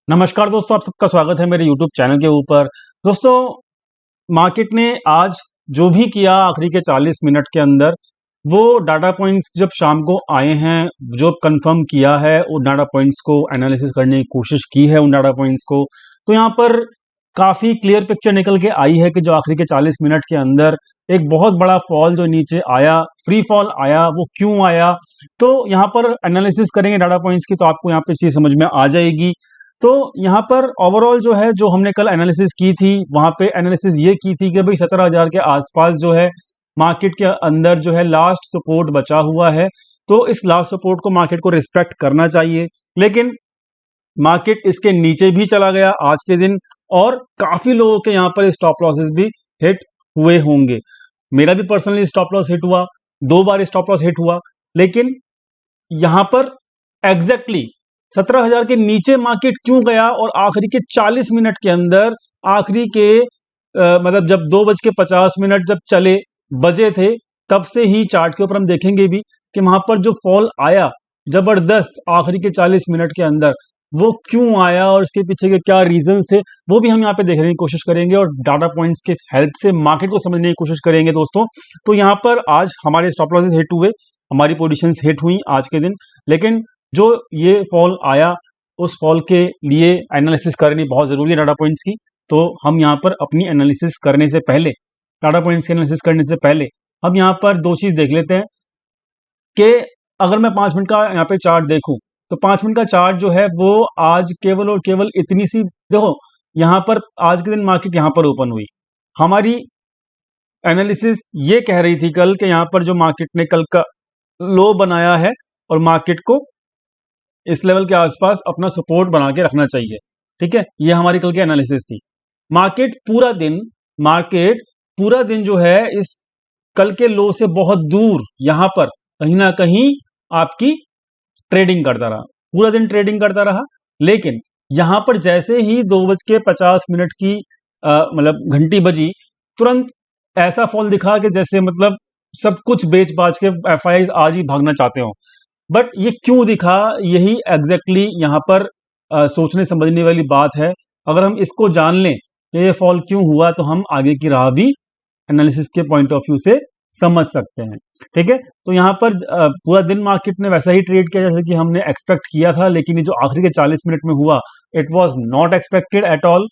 नमस्कार दोस्तों, आप सबका स्वागत है मेरे YouTube चैनल के ऊपर। दोस्तों, मार्केट ने आज जो भी किया आखिरी के 40 मिनट के अंदर, वो डाटा पॉइंट्स जब शाम को आए हैं, जो कंफर्म किया है उन डाटा पॉइंट्स को एनालिसिस करने की कोशिश की है उन डाटा पॉइंट्स को, तो यहाँ पर काफ़ी क्लियर पिक्चर निकल के आई है कि जो आखिरी के 40 मिनट के अंदर एक बहुत बड़ा फॉल जो नीचे आया, फ्री फॉल आया, वो क्यों आया। तो यहाँ पर एनालिसिस करेंगे डाटा पॉइंट्स की, तो आपको यहाँ पे चीज़ समझ में आ जाएगी। तो यहाँ पर ओवरऑल जो है, जो हमने कल एनालिसिस की थी, वहां पे एनालिसिस ये की थी कि भाई 17,000 के आसपास जो है मार्केट के अंदर जो है लास्ट सपोर्ट बचा हुआ है, तो इस लास्ट सपोर्ट को मार्केट को रिस्पेक्ट करना चाहिए। लेकिन मार्केट इसके नीचे भी चला गया आज के दिन, और काफी लोगों के यहाँ पर स्टॉप लॉसेस भी हिट हुए होंगे। मेरा भी पर्सनली स्टॉप लॉस हिट हुआ, 2 बार स्टॉप लॉस हिट हुआ। लेकिन यहां पर एग्जैक्टली 17,000 के नीचे मार्केट क्यों गया, और आखिरी के 40 मिनट के अंदर, आखिरी के मतलब जब 2:50 जब चले बजे थे, तब से ही चार्ट के ऊपर हम देखेंगे भी कि वहां पर जो फॉल आया जबरदस्त आखिरी के 40 मिनट के अंदर, वो क्यों आया और इसके पीछे के क्या रीजंस थे, वो भी हम यहाँ पे देखने की कोशिश करेंगे और डाटा पॉइंट्स के हेल्प से मार्केट को समझने की कोशिश करेंगे दोस्तों। तो यहाँ पर आज हमारे स्टॉप लॉसेस हिट हुए, हमारी पोजीशंस हिट हुई आज के दिन। लेकिन जो ये फॉल आया, उस फॉल के लिए एनालिसिस करनी बहुत जरूरी है डाटा पॉइंट्स की। तो हम यहाँ पर अपनी एनालिसिस करने से पहले, डाटा पॉइंट्स की एनालिसिस करने से पहले, हम यहाँ पर दो चीज देख लेते हैं कि अगर मैं 5 मिनट का यहाँ पे चार्ट देखूं, तो 5 मिनट का चार्ट जो है वो आज केवल और केवल इतनी सी, देखो यहाँ पर आज के दिन मार्केट यहाँ पर ओपन हुई। हमारी एनालिसिस ये कह रही थी कल कि यहाँ पर जो मार्केट ने कल का लो बनाया है, और मार्केट को इस लेवल के आसपास अपना सपोर्ट बना के रखना चाहिए। ठीक है, ये हमारी कल की एनालिसिस थी। मार्केट पूरा दिन जो है इस कल के लो से बहुत दूर यहां पर कहीं ना कहीं आपकी ट्रेडिंग करता रहा, पूरा दिन ट्रेडिंग करता रहा। लेकिन यहां पर जैसे ही 2:50 की मतलब घंटी बजी, तुरंत ऐसा फॉल दिखा कि जैसे मतलब सब कुछ बेच बाच के एफआईआईज आज ही भागना चाहते हो। बट ये क्यों दिखा, यही एग्जैक्टली यहाँ पर सोचने समझने वाली बात है। अगर हम इसको जान लें कि ये फॉल क्यों हुआ, तो हम आगे की राह भी एनालिसिस के पॉइंट ऑफ व्यू से समझ सकते हैं। ठीक है, तो यहाँ पर पूरा दिन मार्केट ने वैसा ही ट्रेड किया जैसे कि हमने एक्सपेक्ट किया था। लेकिन ये जो आखिरी के 40 मिनट में हुआ, it was not expected at all,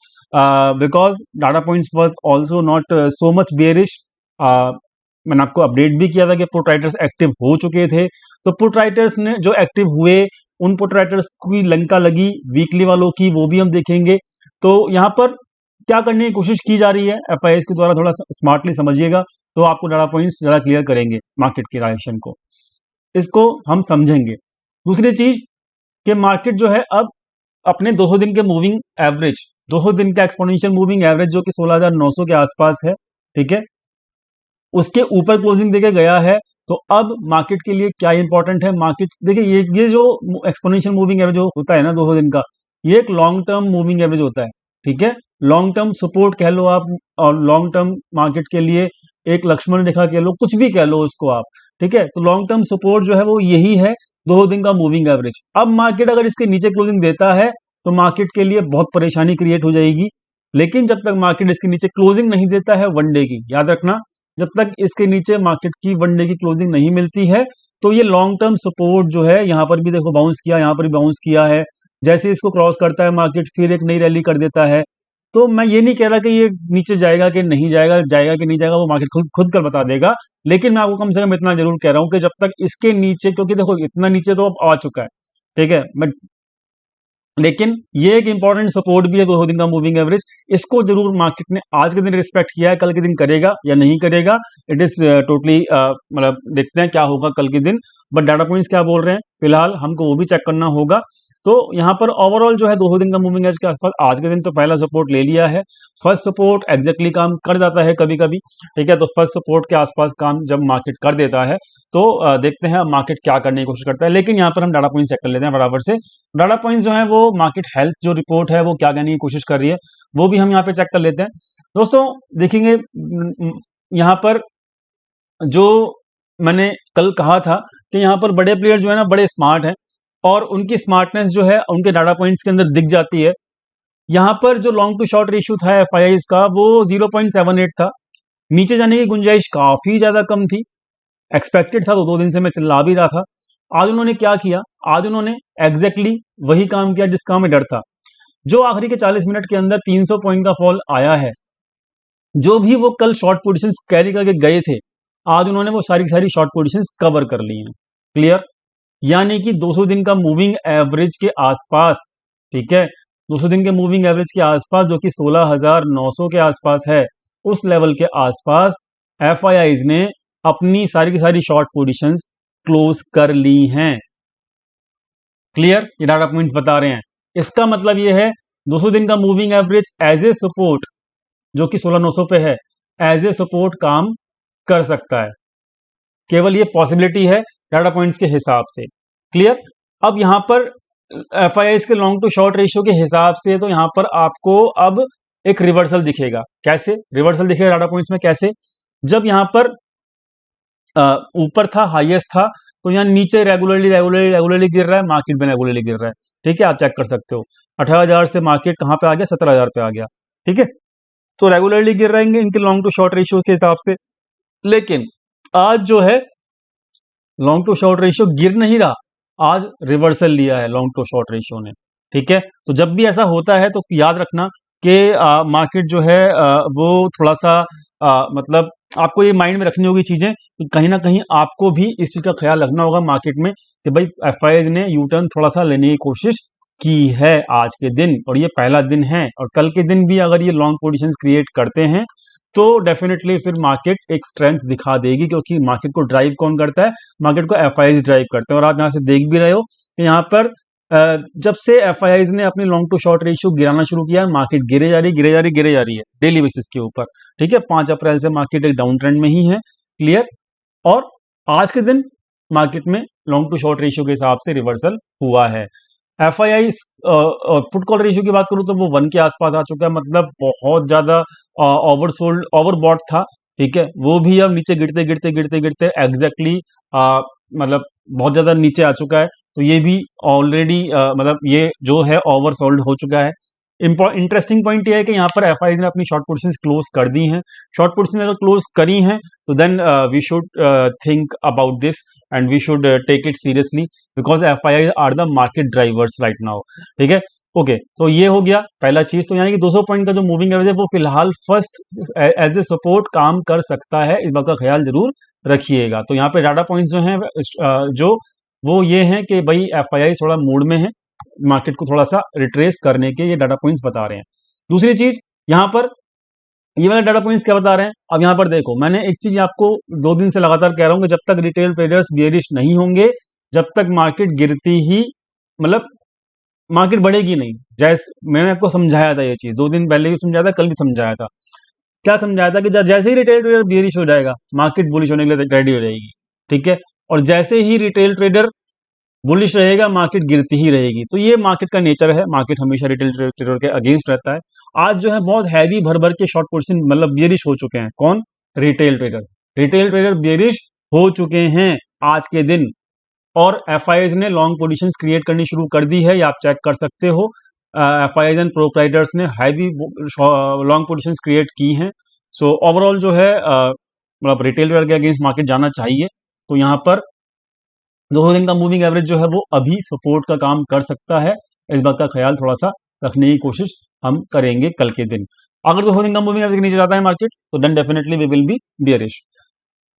because data points was also not so much bearish. मैंने आपको अपडेट भी किया था कि पुट राइटर्स एक्टिव हो चुके थे। तो पुट राइटर्स ने जो एक्टिव हुए, उन पुट राइटर्स की लंका लगी वीकली वालों की, वो भी हम देखेंगे। तो यहाँ पर क्या करने की कोशिश की जा रही है एफआईआईज के द्वारा, थोड़ा स्मार्टली समझिएगा, तो आपको डाटा पॉइंट्स ज्यादा क्लियर करेंगे मार्केट की डायरेक्शन को, इसको हम समझेंगे। दूसरी चीज कि मार्केट जो है अब अपने 200 दिन के मूविंग एवरेज, 200 दिन का एक्सपोनेंशियल मूविंग एवरेज जो कि 16,900 के आसपास है, ठीक है, उसके ऊपर क्लोजिंग देके गया है। तो अब मार्केट के लिए क्या इंपॉर्टेंट है, मार्केट देखिए, ये जो एक्सपोनेंशियल मूविंग एवरेज जो होता है ना 200 दिन का, ये एक लॉन्ग टर्म मूविंग एवरेज होता है। ठीक है, लॉन्ग टर्म सपोर्ट कह लो आप, और लॉन्ग टर्म मार्केट के लिए एक लक्ष्मण रेखा कह लो, कुछ भी कह लो उसको आप। ठीक है, तो लॉन्ग टर्म सपोर्ट जो है वो यही है, 200 दिन का मूविंग एवरेज। अब मार्केट अगर इसके नीचे क्लोजिंग देता है, तो मार्केट के लिए बहुत परेशानी क्रिएट हो जाएगी। लेकिन जब तक मार्केट इसके नीचे क्लोजिंग नहीं देता है वन डे की, याद रखना, जब तक इसके नीचे मार्केट की वन डे की क्लोजिंग नहीं मिलती है, तो ये लॉन्ग टर्म सपोर्ट जो है, यहां पर भी देखो बाउंस किया, यहां पर भी बाउंस किया है। जैसे इसको क्रॉस करता है मार्केट, फिर एक नई रैली कर देता है। तो मैं ये नहीं कह रहा कि ये नीचे जाएगा कि नहीं जाएगा, जाएगा कि नहीं जाएगा, वो मार्केट खुद खुद कर बता देगा। लेकिन मैं आपको कम से कम इतना जरूर कह रहा हूं कि जब तक इसके नीचे, क्योंकि देखो इतना नीचे तो अब आ चुका है, ठीक है, लेकिन ये एक इंपॉर्टेंट सपोर्ट भी है 200 दिन का मूविंग एवरेज। इसको जरूर मार्केट ने आज के दिन रिस्पेक्ट किया है, कल के दिन करेगा या नहीं करेगा, इट इज टोटली, मतलब देखते हैं क्या होगा कल के दिन। बट डाटा पॉइंट्स क्या बोल रहे हैं फिलहाल, हमको वो भी चेक करना होगा। तो यहाँ पर ओवरऑल जो है 200 दिन का मूविंग एवरेज के आसपास आज के दिन तो पहला सपोर्ट ले लिया है। फर्स्ट सपोर्ट एग्जैक्टली काम कर जाता है कभी कभी, ठीक है, तो फर्स्ट सपोर्ट के आसपास काम जब मार्केट कर देता है, तो देखते हैं मार्केट क्या करने की कोशिश करता है। लेकिन यहाँ पर हम डाटा पॉइंट चेक कर लेते हैं बराबर से। डाटा पॉइंट्स जो है वो मार्केट हेल्थ जो रिपोर्ट है वो क्या कहने की कोशिश कर रही है, वो भी हम यहाँ पे चेक कर लेते हैं दोस्तों। देखेंगे यहाँ पर जो मैंने कल कहा था कि यहाँ पर बड़े प्लेयर जो है ना, बड़े स्मार्ट हैं, और उनकी स्मार्टनेस जो है उनके डाटा पॉइंट्स के अंदर दिख जाती है। यहाँ पर जो लॉन्ग टू शॉर्ट रेशियो था एफआईआईज का वो 0.78 था, नीचे जाने की गुंजाइश काफी ज्यादा कम थी, एक्सपेक्टेड था, तो 2 दिन से मैं चिल्ला भी रहा था। आज उन्होंने क्या किया, आज उन्होंने एग्जैक्टली वही काम किया जिसका हमें डर था। जो आखिरी के 40 मिनट के अंदर 300 पॉइंट का फॉल आया है, जो भी वो कल शॉर्ट पोजीशंस कैरी करके गए थे, आज उन्होंने वो सारी सारी शॉर्ट पोजीशंस कवर कर ली हैं। क्लियर? यानी कि 200 दिन का मूविंग एवरेज के आसपास, ठीक है, 200 दिन के मूविंग एवरेज के आसपास जो कि 16,900 के आसपास है, उस लेवल के आसपास एफआईआईज ने अपनी सारी की सारी शॉर्ट पोजीशंस क्लोज कर ली हैं। क्लियर? ये डाटा पॉइंट्स बता रहे हैं। इसका मतलब ये है 200 दिन का moving average as a support जो कि 16,900 पे है, एज ए सपोर्ट काम कर सकता है। केवल ये पॉसिबिलिटी है डाटा पॉइंट्स के हिसाब से। क्लियर? अब यहां पर एफआईआईज के लॉन्ग टू शॉर्ट रेशियो के हिसाब से तो यहां पर आपको अब एक रिवर्सल दिखेगा। कैसे रिवर्सल दिखेगा डाटा पॉइंट्स में? कैसे? जब यहां पर ऊपर था, हाईएस्ट था, तो यहाँ नीचे रेगुलरली गिर रहा है, मार्केट में रेगुलरली गिर रहा है। ठीक है, आप चेक कर सकते हो 18,000 से मार्केट कहां पे आ गया, 17,000 पे आ गया। ठीक है, तो रेगुलरली गिर रहेंगे इनके लॉन्ग टू शॉर्ट रेशियो के हिसाब से। लेकिन आज जो है लॉन्ग टू शॉर्ट रेशियो गिर नहीं रहा, आज रिवर्सल लिया है लॉन्ग टू शॉर्ट रेशियो ने। ठीक है, तो जब भी ऐसा होता है तो याद रखना कि मार्केट जो है वो थोड़ा सा मतलब आपको ये माइंड में रखनी होगी चीजें कि कहीं ना कहीं आपको भी इस चीज का ख्याल रखना होगा मार्केट में कि भाई एफआईआईज ने यू टर्न थोड़ा सा लेने की कोशिश की है आज के दिन, और ये पहला दिन है, और कल के दिन भी अगर ये लॉन्ग पोजीशंस क्रिएट करते हैं तो डेफिनेटली फिर मार्केट एक स्ट्रेंथ दिखा देगी, क्योंकि मार्केट को ड्राइव कौन करता है, मार्केट को एफआईआईज ड्राइव करते हैं। और आप यहाँ से देख भी रहे हो कि यहाँ पर जब से एफआईआईज ने अपनी लॉन्ग टू शॉर्ट रेशियो गिराना शुरू किया, मार्केट गिरे जा रही है डेली बेसिस के ऊपर। ठीक है, 5 अप्रैल से मार्केट एक डाउन ट्रेंड में ही है। क्लियर? और आज के दिन मार्केट में लॉन्ग टू शॉर्ट रेशियो के हिसाब से रिवर्सल हुआ है। एफआईआई पुट कॉल रेशियो की बात करूं तो वो 1 के आसपास आ चुका है, मतलब बहुत ज्यादा ओवरसोल्ड ओवरबॉट था। ठीक है, वो भी अब नीचे गिरते एग्जैक्टली मतलब बहुत ज्यादा नीचे आ चुका है, तो ये भी ऑलरेडी मतलब ये जो है ओवरसोल्ड हो चुका है। इंटरेस्टिंग पॉइंट ये है कि यहाँ पर एफआईआईज ने अपनी शॉर्ट पोजीशंस क्लोज कर दी हैं। शॉर्ट पोजीशन अगर क्लोज करी हैं तो then we should think about this and we should take it seriously, because FIIs are the market drivers right now. ठीक है, ओके, तो ये हो गया पहला चीज। तो यानी कि 200 पॉइंट का जो मूविंग एवरेज है वो फिलहाल फर्स्ट एज ए सपोर्ट काम कर सकता है, इस बात का ख्याल जरूर रखिएगा। तो यहाँ पे डाटा पॉइंट्स जो हैं जो वो ये हैं कि भाई एफआईआई थोड़ा मूड में है, मार्केट को थोड़ा सा रिट्रेस करने के ये डाटा पॉइंट्स बता रहे हैं। दूसरी चीज यहाँ पर ये वाले डाटा पॉइंट्स क्या बता रहे हैं, अब यहाँ पर देखो, मैंने एक चीज आपको 2 दिन से लगातार कह रहा हूँ कि जब तक रिटेल ट्रेडर्स बियरिश नहीं होंगे, जब तक मार्केट गिरती ही, मतलब मार्केट बढ़ेगी नहीं। जैसे मैंने आपको समझाया था ये चीज 2 दिन पहले भी समझाया था, कल भी समझाया था। क्या समझाया था कि जैसे ही रिटेल ट्रेडर बियरिश हो जाएगा, मार्केट बुलिश होने के लिए रेडी हो जाएगी। ठीक है, और जैसे ही रिटेल ट्रेडर बुलिश रहेगा, मार्केट गिरती ही रहेगी। तो ये मार्केट का नेचर है, मार्केट हमेशा रिटेल ट्रेडर के अगेंस्ट रहता है। आज जो है बहुत हैवी भर भर के शॉर्ट पोजीशन मतलब बियरिश हो चुके हैं। कौन? रिटेल ट्रेडर बियरिश हो चुके हैं आज के दिन, और एफआईआईज ने लॉन्ग पोजीशंस क्रिएट करनी शुरू कर दी है, ये आप चेक कर सकते हो। एफआईआईज एंड प्रोप्राइटर्स ने हैवी लॉन्ग पोजीशंस क्रिएट की हैं। सो ओवरऑल जो है मतलब रिटेल ट्रेडर के अगेंस्ट मार्केट जाना चाहिए। तो यहाँ पर 200 दिन का मूविंग एवरेज जो है वो अभी सपोर्ट का काम कर सकता है, इस बात का ख्याल थोड़ा सा रखने की कोशिश हम करेंगे कल के दिन। अगर 200 दिन का मूविंग एवरेज के नीचे जाता है मार्केट तो then definitely we will be bearish.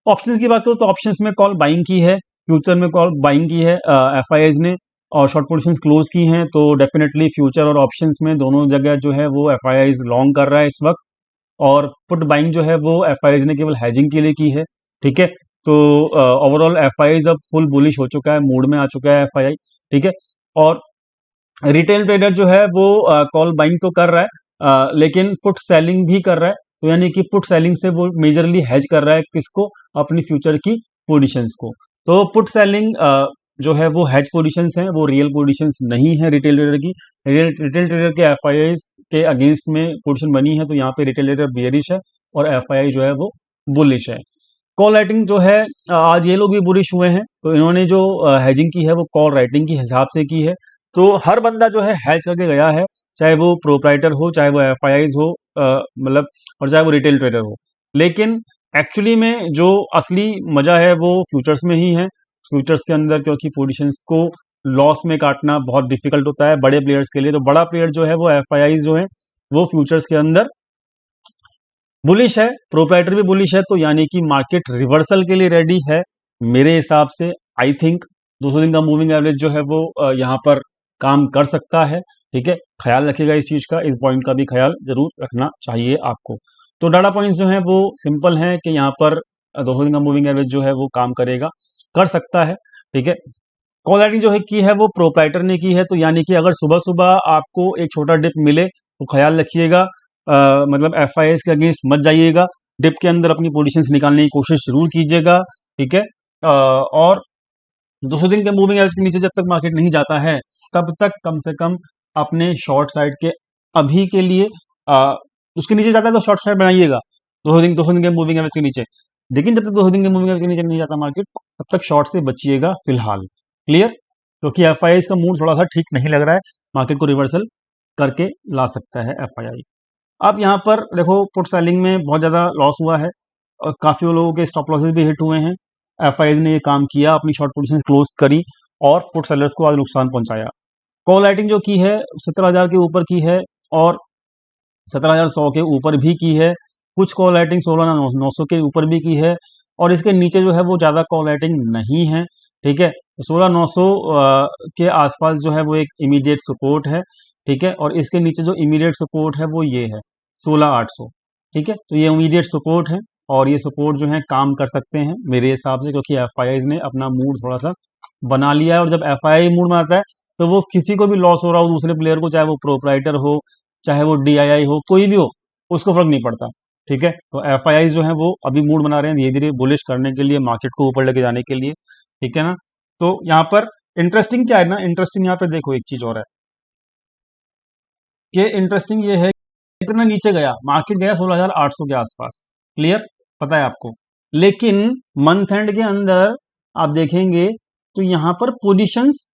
Options की बात करो तो ऑप्शंस में कॉल बाइंग की है, फ्यूचर में कॉल बाइंग की है एफआईआईज ने, और शॉर्ट पोजीशंस क्लोज की हैं। तो डेफिनेटली फ्यूचर और ऑप्शंस में दोनों जगह जो है वो एफआईआईज लॉन्ग कर रहा है इस वक्त, और पुट बाइंग जो है वो एफआईआईज ने केवल हेजिंग के लिए की है। ठीक है, तो ओवरऑल एफआईआईज अब फुल बुलिश हो चुका है, मूड में आ चुका है एफआईआई। ठीक है, और रिटेल ट्रेडर जो है वो कॉल बाइंग तो कर रहा है लेकिन पुट सेलिंग भी कर रहा है। तो यानी कि पुट सेलिंग से वो मेजरली हेज कर रहा है किसको? अपनी फ्यूचर की पोजीशंस को। तो पुट सेलिंग जो है वो हेज पोजीशंस हैं, वो रियल पोजीशंस नहीं है रिटेल ट्रेडर की। रिटेल ट्रेडर के एफआईआई के अगेंस्ट में पोजीशन बनी है, तो यहाँ पे रिटेल ट्रेडर बियरिश है और एफआईआई जो है वो बुलिश है। कॉल राइटिंग जो है आज ये लोग भी बुलिश हुए हैं, तो इन्होंने जो हेजिंग की है वो कॉल राइटिंग के हिसाब से की है। तो हर बंदा जो है हेज करके गया है, चाहे वो प्रोप्राइटर हो, चाहे वो एफआईआईज हो, मतलब और चाहे वो रिटेल ट्रेडर हो। लेकिन एक्चुअली में जो असली मजा है वो फ्यूचर्स में ही है। फ्यूचर्स के अंदर क्योंकि पोजीशंस को लॉस में काटना बहुत डिफिकल्ट होता है बड़े प्लेयर्स के लिए। तो बड़ा प्लेयर जो है वो एफआईआईज जो है वो फ्यूचर्स के अंदर बुलिश है, प्रोप्राइटर भी बुलिश है, तो यानी कि मार्केट रिवर्सल के लिए रेडी है मेरे हिसाब से। आई थिंक 200 दिन का मूविंग एवरेज जो है वो यहाँ पर काम कर सकता है। ठीक है, ख्याल रखिएगा इस चीज का, इस पॉइंट का भी ख्याल जरूर रखना चाहिए आपको। तो डाटा पॉइंट्स जो है वो सिंपल हैं कि यहाँ पर 200 दिन का मूविंग एवरेज जो है वो काम करेगा, कर सकता है। ठीक है, कॉल राइटिंग जो है की है वो प्रोप्राइटर ने की है, तो यानी कि अगर सुबह सुबह आपको एक छोटा डिप मिले तो ख्याल रखिएगा, मतलब एफआईएस के अगेंस्ट मत जाइएगा, डिप के अंदर अपनी पोजीशंस निकालने की कोशिश जरूर कीजिएगा। ठीक है, और 200 दिन के मूविंग एवरेज के नीचे जब तक मार्केट नहीं जाता है तब तक कम से कम अपने शॉर्ट साइड के अभी के लिए, उसके नीचे जाता है तो शॉर्ट साइड बनाइएगा 200 दिन के मूविंग एवरेज के नीचे। लेकिन जब तक 200 दिन के मूविंग एवरेज के नीचे नहीं जाता मार्केट तब तक शॉर्ट से बचिएगा फिलहाल। क्लियर, क्योंकि एफआईआई का मूड थोड़ा सा ठीक नहीं लग रहा है, मार्केट को रिवर्सल करके ला सकता है एफआईआई। अब यहाँ पर देखो पुट सेलिंग में बहुत ज़्यादा लॉस हुआ है और काफ़ी लोगों के स्टॉप लॉसेस भी हिट हुए हैं। एफआईआई ने ये काम किया, अपनी शॉर्ट पोजीशन क्लोज करी और पुट सेलर्स को आज नुकसान पहुंचाया। कॉल राइटिंग जो की है 17,000 के ऊपर की है और 17,100 के ऊपर भी की है। कुछ कॉल राइटिंग 16,900 के ऊपर भी की है और इसके नीचे जो है वो ज़्यादा कॉल राइटिंग नहीं है। ठीक है, 16,900 के आसपास जो है वो एक इमीडिएट सपोर्ट है। ठीक है, और इसके नीचे जो इमीडिएट सपोर्ट है वो ये है 16,800। ठीक है, तो ये इमीडिएट सपोर्ट है और ये सपोर्ट जो है काम कर सकते हैं मेरे हिसाब से, क्योंकि एफआईआई ने अपना मूड थोड़ा सा बना लिया है। और जब एफआईआई मूड बनाता है तो वो किसी को भी लॉस हो रहा हो दूसरे प्लेयर को, चाहे वो प्रोप्राइटर हो, चाहे वो डीआईआई हो, कोई भी हो, उसको फर्क नहीं पड़ता। ठीक है, तो एफआईआई जो है वो अभी मूड बना रहे हैं धीरे धीरे बुलिश करने के लिए, मार्केट को ऊपर लेके जाने के लिए। ठीक है ना, तो यहाँ पर इंटरेस्टिंग क्या है ना, इंटरेस्टिंग यहाँ पे देखो एक चीज और है कि इंटरेस्टिंग ये है कितना नीचे गया मार्केट, गया 16,800 के आसपास। क्लियर, पता है आपको। लेकिन मंथ एंड के अंदर आप देखेंगे तो यहां पर पोजीशंस,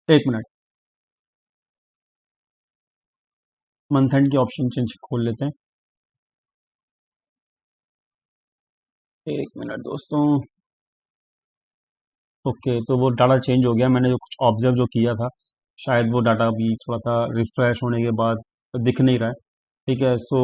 एक मिनट, मंथ एंड की ऑप्शन चेंज खोल लेते हैं, एक मिनट दोस्तों। ओके, तो वो डाटा चेंज हो गया, मैंने जो कुछ ऑब्जर्व जो किया था शायद वो डाटा भी थोड़ा सा रिफ्रेश होने के बाद दिख नहीं रहा है। ठीक है, सो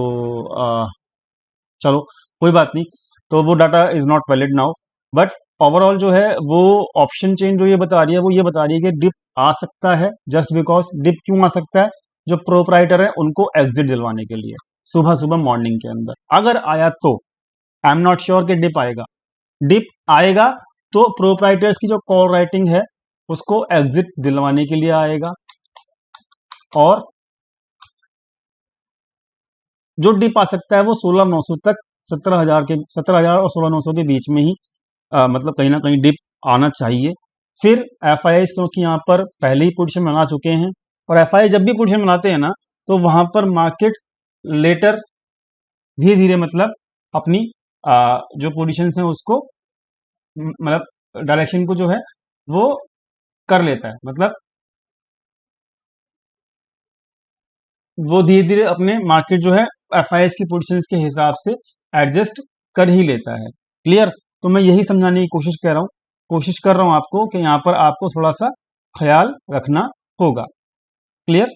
चलो कोई बात नहीं, तो वो data is not valid now. But overall जो है वो ऑप्शन चेंज जो ये बता रही है वो ये बता रही है कि डिप आ सकता है। जस्ट बिकॉज डिप क्यों आ सकता है, जो प्रोप्राइटर है उनको एग्जिट दिलवाने के लिए सुबह सुबह मॉर्निंग के अंदर अगर आया तो आई एम नॉट श्योर कि डिप आएगा। डिप आएगा तो प्रोप्राइटर्स की जो कॉल राइटिंग है उसको एग्जिट दिलवाने के लिए आएगा, और जो डिप आ सकता है वो 16,900 तक, 17,000 के 17,000 और 16,900 के बीच में ही मतलब कहीं ना कहीं डिप आना चाहिए। फिर एफआईआई क्योंकि यहाँ पर पहले ही पोजीशन बना चुके हैं, और एफआईआई जब भी पोजीशन बनाते हैं ना तो वहां पर मार्केट लेटर धीरे धीरे मतलब अपनी जो पोजीशंस हैं उसको मतलब डायरेक्शन को जो है वो कर लेता है, मतलब वो धीरे धीरे अपने मार्केट जो है एफआईएस की पोजीशंस के हिसाब से एडजस्ट कर ही लेता है। क्लियर, तो मैं यही समझाने की कोशिश कर रहा हूं आपको कि यहां पर आपको थोड़ा सा ख्याल रखना होगा। क्लियर,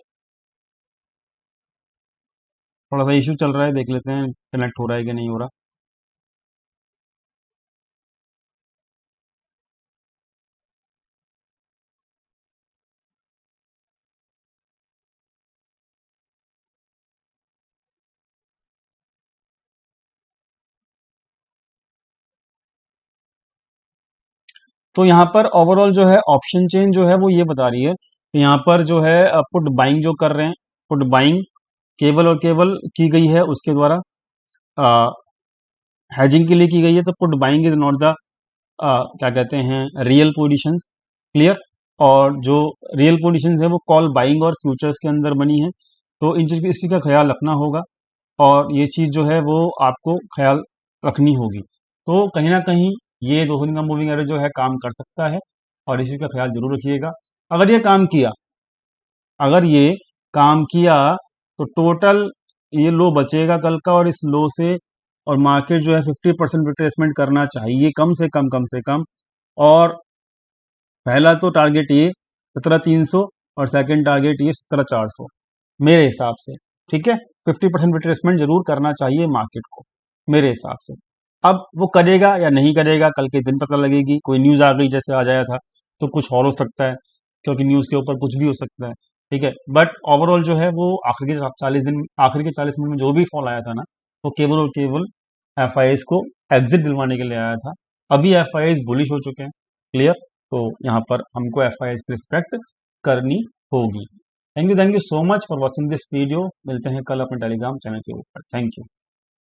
थोड़ा सा इश्यू चल रहा है, देख लेते हैं कनेक्ट हो रहा है कि नहीं हो रहा। तो यहाँ पर ओवरऑल जो है ऑप्शन चेन जो है वो ये बता रही है कि यहाँ पर जो है पुट बाइंग जो कर रहे हैं, पुट बाइंग केवल और केवल की गई है उसके द्वारा, हैजिंग के लिए की गई है। तो put buying is not the क्या कहते हैं रियल पोजीशंस। क्लियर, और जो रियल पोजीशंस है वो कॉल बाइंग और फ्यूचर्स के अंदर बनी है। तो इन चीज इसी का ख्याल रखना होगा और ये चीज जो है वो आपको ख्याल रखनी होगी। तो कहीं ना कहीं ये 200 दिन का मूविंग एवरेज जो है काम कर सकता है और इसी का ख्याल जरूर रखिएगा। अगर ये काम किया अगर ये काम किया तो टोटल ये लो बचेगा कल का, और इस लो से और मार्केट जो है 50% रिट्रेसमेंट करना चाहिए कम से कम। और पहला तो टारगेट ये 17,300 और सेकंड टारगेट ये 17,400 मेरे हिसाब से, ठीक है। 50% रिट्रेसमेंट जरूर करना चाहिए मार्केट को मेरे हिसाब से। अब वो करेगा या नहीं करेगा कल के दिन पता लगेगी। कोई न्यूज़ आ गई जैसे आज आया था तो कुछ और हो सकता है, क्योंकि न्यूज़ के ऊपर कुछ भी हो सकता है, ठीक है। बट ओवरऑल जो है वो आखिरी के 40 मिनट में जो भी फॉल आया था ना, वो केवल और केवल एफ को एग्जिट दिलवाने के लिए आया था। अभी एफ बुलिश हो चुके हैं, क्लियर। तो यहाँ पर हमको एफ की रिस्पेक्ट करनी होगी। Thank you so much for watching this video. मिलते हैं कल अपने टेलीग्राम चैनल के ऊपर। Thank you.